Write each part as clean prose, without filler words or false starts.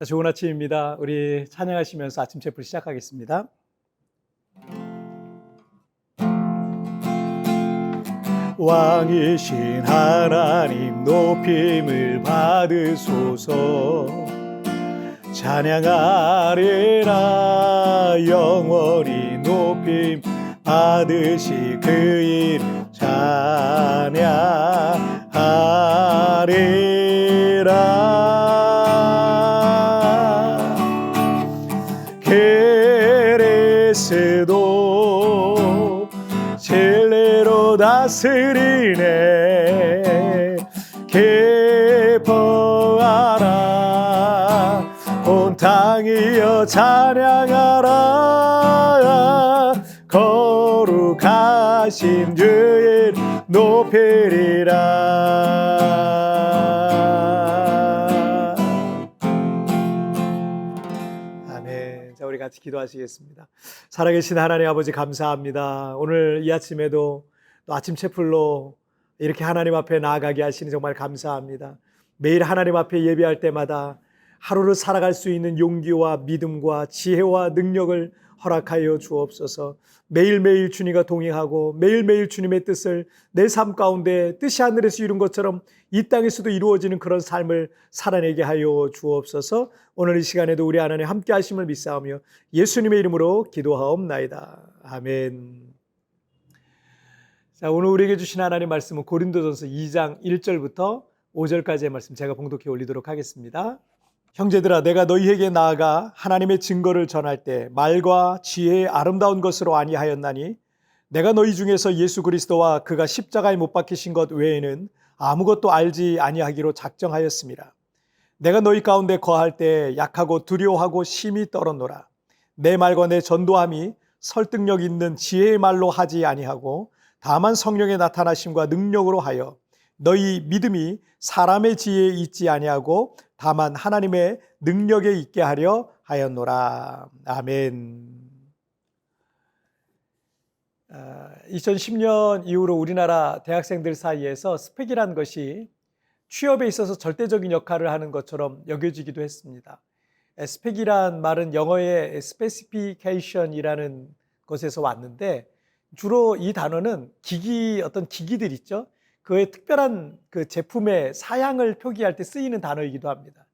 좋은 아침입니다. 우리 찬양하시면서 아침 체프를 시작하겠습니다. 왕이신 하나님 높임을 받으소서. 찬양하리라 영원히 높임 받으시 그 이름 찬양하리라. 그리스도 진리로 다스리네. 기뻐하라 온 땅이여 찬양하라. 거룩하신 주의 높이리라. 아멘. 자, 우리 같이 기도하시겠습니다. 살아계신 하나님 아버지 감사합니다. 오늘 이 아침에도 또 아침 채플로 이렇게 하나님 앞에 나아가게 하시니 정말 감사합니다. 매일 하나님 앞에 예배할 때마다 하루를 살아갈 수 있는 용기와 믿음과 지혜와 능력을 허락하여 주옵소서. 매일매일 주님과 동행하고 매일매일 주님의 뜻을 내 삶 가운데 뜻이 하늘에서 이룬 것처럼 이 땅에서도 이루어지는 그런 삶을 살아내게 하여 주옵소서. 오늘 이 시간에도 우리 하나님 함께 하심을 믿사오며 예수님의 이름으로 기도하옵나이다. 아멘. 자, 오늘 우리에게 주신 하나님 말씀은 고린도전서 2장 1절부터 5절까지의 말씀 제가 봉독해 올리도록 하겠습니다. 형제들아, 내가 너희에게 나아가 하나님의 증거를 전할 때 말과 지혜의 아름다운 것으로 아니하였나니 내가 너희 중에서 예수 그리스도와 그가 십자가에 못 박히신 것 외에는 아무것도 알지 아니하기로 작정하였습니다. 내가 너희 가운데 거할 때 약하고 두려워하고 심히 떨었노라. 내 말과 내 전도함이 설득력 있는 지혜의 말로 하지 아니하고 다만 성령의 나타나심과 능력으로 하여 너희 믿음이 사람의 지혜에 있지 아니하고 다만 하나님의 능력에 있게 하려 하였노라. 아멘. 2010년 이후로 우리나라 대학생들 사이에서 스펙이라는 것이 취업에 있어서 절대적인 역할을 하는 것처럼 여겨지기도 했습니다. 스펙이란 말은 영어의 specification이라는 것에서 왔는데 주로 이 단어는 어떤 기기들 있죠. 그의 특별한 그 제품의 사양을 표기할 때 쓰이는 단어이기도 합니다.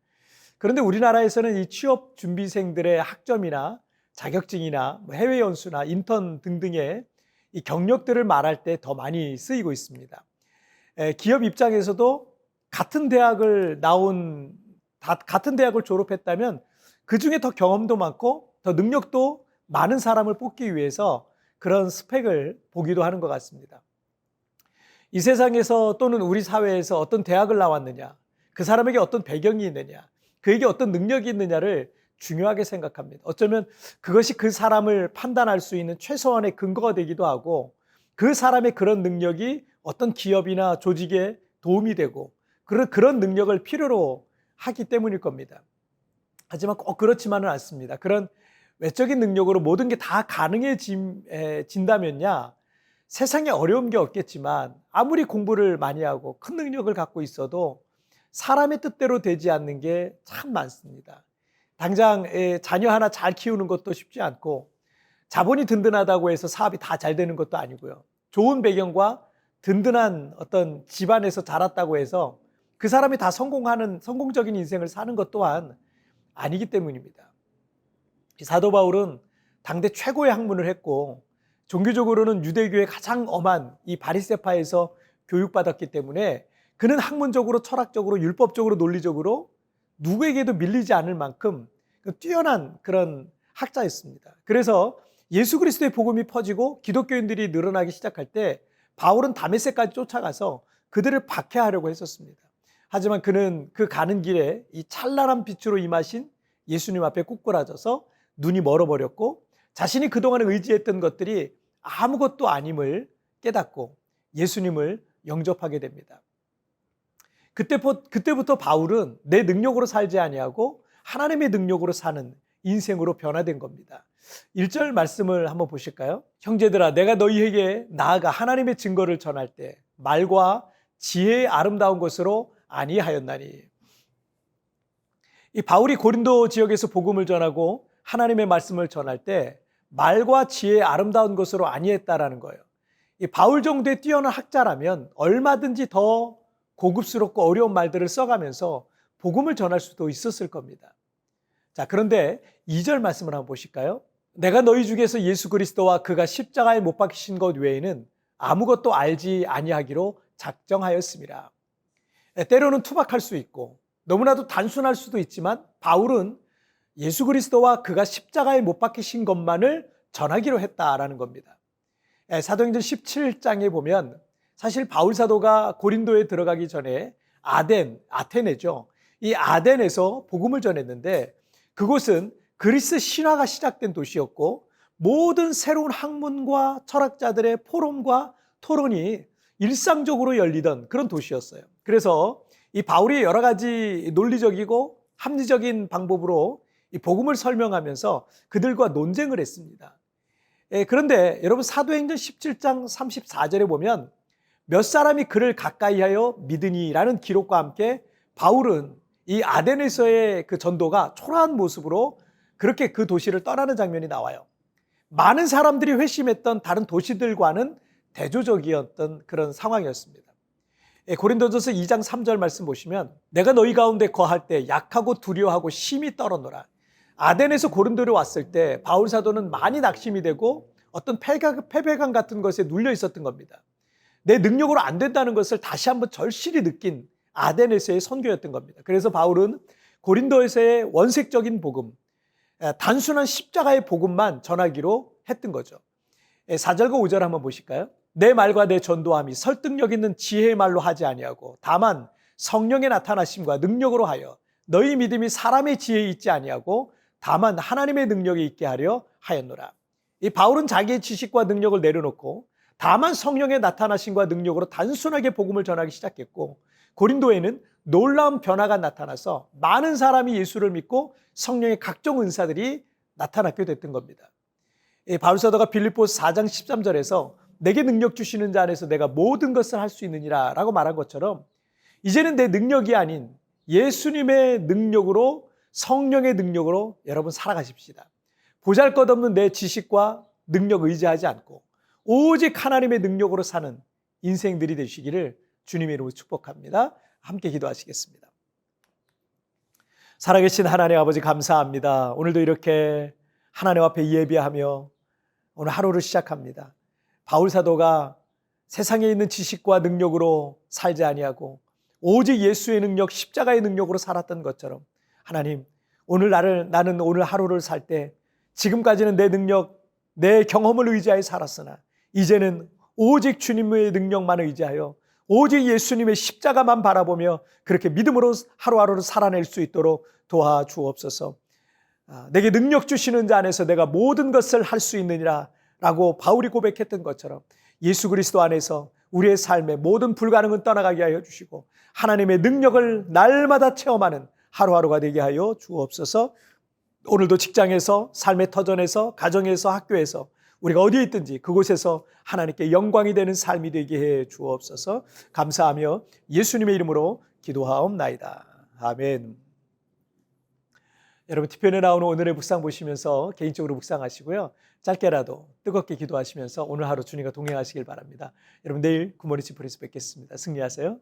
그런데 우리나라에서는 이 취업 준비생들의 학점이나 자격증이나 해외 연수나 인턴 등등의 이 경력들을 말할 때 더 많이 쓰이고 있습니다. 기업 입장에서도 같은 대학을 졸업했다면 그 중에 더 경험도 많고 더 능력도 많은 사람을 뽑기 위해서 그런 스펙을 보기도 하는 것 같습니다. 이 세상에서 또는 우리 사회에서 어떤 대학을 나왔느냐, 그 사람에게 어떤 배경이 있느냐, 그에게 어떤 능력이 있느냐를 중요하게 생각합니다. 어쩌면 그것이 그 사람을 판단할 수 있는 최소한의 근거가 되기도 하고 그 사람의 그런 능력이 어떤 기업이나 조직에 도움이 되고 그런 능력을 필요로 하기 때문일 겁니다. 하지만 꼭 그렇지만은 않습니다. 그런 외적인 능력으로 모든 게 다 가능해진다면야 세상에 어려운 게 없겠지만 아무리 공부를 많이 하고 큰 능력을 갖고 있어도 사람의 뜻대로 되지 않는 게 참 많습니다. 당장 자녀 하나 잘 키우는 것도 쉽지 않고 자본이 든든하다고 해서 사업이 다 잘 되는 것도 아니고요. 좋은 배경과 든든한 어떤 집안에서 자랐다고 해서 그 사람이 다 성공적인 인생을 사는 것 또한 아니기 때문입니다. 사도 바울은 당대 최고의 학문을 했고 종교적으로는 유대교의 가장 엄한 이 바리새파에서 교육받았기 때문에 그는 학문적으로, 철학적으로, 율법적으로, 논리적으로 누구에게도 밀리지 않을 만큼 뛰어난 그런 학자였습니다. 그래서 예수 그리스도의 복음이 퍼지고 기독교인들이 늘어나기 시작할 때 바울은 다메섹까지 쫓아가서 그들을 박해하려고 했었습니다. 하지만 그는 그 가는 길에 이 찬란한 빛으로 임하신 예수님 앞에 꿇꾸라져서 눈이 멀어버렸고 자신이 그동안 의지했던 것들이 아무것도 아님을 깨닫고 예수님을 영접하게 됩니다. 그때부터 바울은 내 능력으로 살지 아니하고 하나님의 능력으로 사는 인생으로 변화된 겁니다. 1절 말씀을 한번 보실까요? 형제들아, 내가 너희에게 나아가 하나님의 증거를 전할 때 말과 지혜의 아름다운 것으로 아니하였나니. 이 바울이 고린도 지역에서 복음을 전하고 하나님의 말씀을 전할 때 말과 지혜의 아름다운 것으로 아니했다라는 거예요. 이 바울 정도의 뛰어난 학자라면 얼마든지 더 고급스럽고 어려운 말들을 써가면서 복음을 전할 수도 있었을 겁니다. 자, 그런데 2절 말씀을 한번 보실까요? 내가 너희 중에서 예수 그리스도와 그가 십자가에 못 박히신 것 외에는 아무것도 알지 아니하기로 작정하였습니다. 때로는 투박할 수 있고 너무나도 단순할 수도 있지만 바울은 예수 그리스도와 그가 십자가에 못 박히신 것만을 전하기로 했다라는 겁니다. 사도행전 17장에 보면 사실 바울 사도가 고린도에 들어가기 전에 아테네죠. 이 아덴에서 복음을 전했는데 그곳은 그리스 신화가 시작된 도시였고 모든 새로운 학문과 철학자들의 포럼과 토론이 일상적으로 열리던 그런 도시였어요. 그래서 이 바울이 여러 가지 논리적이고 합리적인 방법으로 이 복음을 설명하면서 그들과 논쟁을 했습니다. 그런데 여러분 사도행전 17장 34절에 보면 몇 사람이 그를 가까이하여 믿으니라는 기록과 함께 바울은 이 아덴에서의 그 전도가 초라한 모습으로 그렇게 그 도시를 떠나는 장면이 나와요. 많은 사람들이 회심했던 다른 도시들과는 대조적이었던 그런 상황이었습니다. 고린도전서 2장 3절 말씀 보시면 내가 너희 가운데 거할 때 약하고 두려워하고 심히 떨어노라. 아덴에서 고린도로 왔을 때 바울 사도는 많이 낙심이 되고 어떤 패배감 같은 것에 눌려 있었던 겁니다. 내 능력으로 안 된다는 것을 다시 한번 절실히 느낀 아덴에서의 선교였던 겁니다. 그래서 바울은 고린도에서의 원색적인 복음, 단순한 십자가의 복음만 전하기로 했던 거죠. 4절과 5절 한번 보실까요? 내 말과 내 전도함이 설득력 있는 지혜의 말로 하지 아니하고 다만 성령의 나타나심과 능력으로 하여 너희 믿음이 사람의 지혜에 있지 아니하고 다만 하나님의 능력이 있게 하려 하였노라. 이 바울은 자기의 지식과 능력을 내려놓고 다만 성령의 나타나심과 능력으로 단순하게 복음을 전하기 시작했고 고린도에는 놀라운 변화가 나타나서 많은 사람이 예수를 믿고 성령의 각종 은사들이 나타나게 됐던 겁니다. 바울 사도가 빌립보서 4장 13절에서 내게 능력 주시는 자 안에서 내가 모든 것을 할 수 있느니라 라고 말한 것처럼 이제는 내 능력이 아닌 예수님의 능력으로 성령의 능력으로 여러분 살아가십시다. 보잘것없는 내 지식과 능력 의지하지 않고 오직 하나님의 능력으로 사는 인생들이 되시기를 주님의 이름으로 축복합니다. 함께 기도하시겠습니다. 살아계신 하나님 아버지 감사합니다. 오늘도 이렇게 하나님 앞에 예배하며 오늘 하루를 시작합니다. 바울 사도가 세상에 있는 지식과 능력으로 살지 아니하고 오직 예수의 능력, 십자가의 능력으로 살았던 것처럼 하나님 오늘 나는 오늘 하루를 살 때 지금까지는 내 능력, 내 경험을 의지하여 살았으나 이제는 오직 주님의 능력만 의지하여 오직 예수님의 십자가만 바라보며 그렇게 믿음으로 하루하루를 살아낼 수 있도록 도와주옵소서. 내게 능력 주시는 자 안에서 내가 모든 것을 할 수 있느니라 라고 바울이 고백했던 것처럼 예수 그리스도 안에서 우리의 삶의 모든 불가능은 떠나가게 하여 주시고 하나님의 능력을 날마다 체험하는 하루하루가 되게 하여 주옵소서. 오늘도 직장에서, 삶의 터전에서, 가정에서, 학교에서 우리가 어디에 있든지 그곳에서 하나님께 영광이 되는 삶이 되게 해 주옵소서. 감사하며 예수님의 이름으로 기도하옵나이다. 아멘. 여러분 티편에 나오는 오늘의 묵상 보시면서 개인적으로 묵상하시고요. 짧게라도 뜨겁게 기도하시면서 오늘 하루 주님과 동행하시길 바랍니다. 여러분 내일 굿모닝 지프리에서 뵙겠습니다. 승리하세요.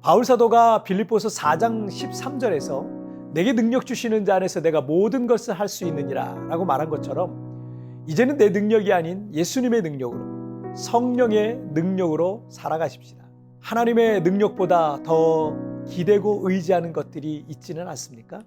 바울 사도가 빌립보서 4장 13절에서 내게 능력 주시는 자 안에서 내가 모든 것을 할 수 있느니라 라고 말한 것처럼 이제는 내 능력이 아닌 예수님의 능력으로 성령의 능력으로 살아가십시다. 하나님의 능력보다 더 기대고 의지하는 것들이 있지는 않습니까?